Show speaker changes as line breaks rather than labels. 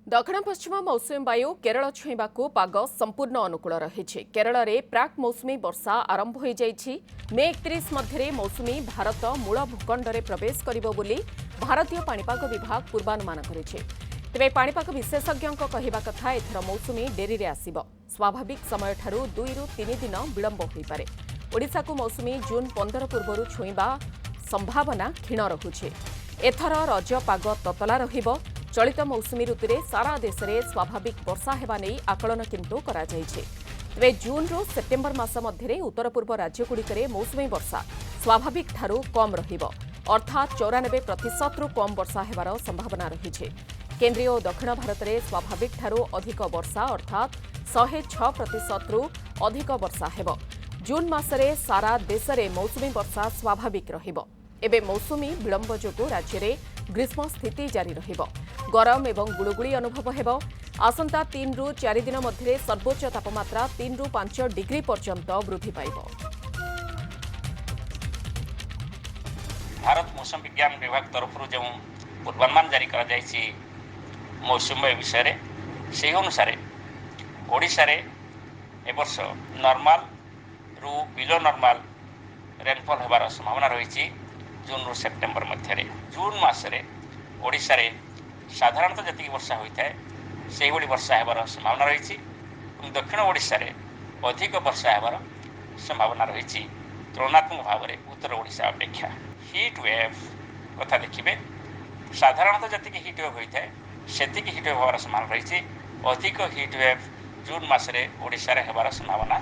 दक्षिण पश्चिम मौसुमी वायु केरल छुईवा पाग संपूर्ण अनुकूल रही। केरल में प्राक मौसुमी वर्षा आरंभ हो जाइछि। मे 31 मध्य मौसुमी भारत मूल भूखंड में प्रवेश करिबो बोली भारतीय पाणीपाग विभाग पूर्वानुमान करिछि। तेबे पाणीपाग विशेषज्ञों कहवा कथा एथर मौसुमी डेरी रे आसिबो। स्वाभाविक समय ठारू 2 ରୁ 3 दिन विलंब होई पारे। ओडिशा को मौसुमी जून 15 पूर्व छुईवा संभावना क्षीण रहुछि। एथर रज पाग ततला रहिबो। चलित मौसुमी ऋतु में सारा देश में स्वाभाविक वर्षा हेबा नहीं आकलन किंतु करा जायछि। तेबे जून ରୁ सेप्टेम्बर मास मध्य उत्तर पूर्व राज्यगुड़िक मौसुमी वर्षा स्वाभाविक ठारू कम रहिबो। अर्थात 94% रु कम वर्षा हेबार संभावना रही। केंद्रीय और दक्षिण भारत में स्वाभाविक ठारू अधिक वर्षा अर्थात 106% रु अधिक वर्षा हेबो। जून मासरे सारा देश में मौसुमी वर्षा स्वाभाविक रहिबो। एबे मौसुमी विलंब जोगु राज्य में ग्रीष्म स्थिति जारी रहिबो। गरम एवं गुळुगुळी अनुभव हेबो। आसंता 3 ରୁ 4 दिन मध्य सर्वोच्च तापमात्रा 3 ରୁ 5 डिग्री पर्यंत वृद्धि पाइबो।
भारत मौसम विज्ञान विभाग तरफ जो पूर्वानुमान जारी करा जायछि मौसुम विषय से अनुसार ओडिशा रे एवर्ष नॉर्मल रु बिलो नॉर्मल रेनफॉल हेबार संभावना रही। जून ରୁ सेप्टेम्बर मध्य जून मासरे ओडिशा रे साधारणतः जी वर्षा होता है से वर्षा हेबार संभावना रही। दक्षिण ओडिशा रे अधिक वर्षा हेबार संभावना रही तुलनात्मक भाव में उत्तर ओडिशा अपेक्षा। हिट वेव कथा देखिए साधारणतः जी हिट वेव होता है से हिट वेव होबार संभावना रही। अधिक हिट वेव जून मासरे ओडिशा रे हेबार संभावना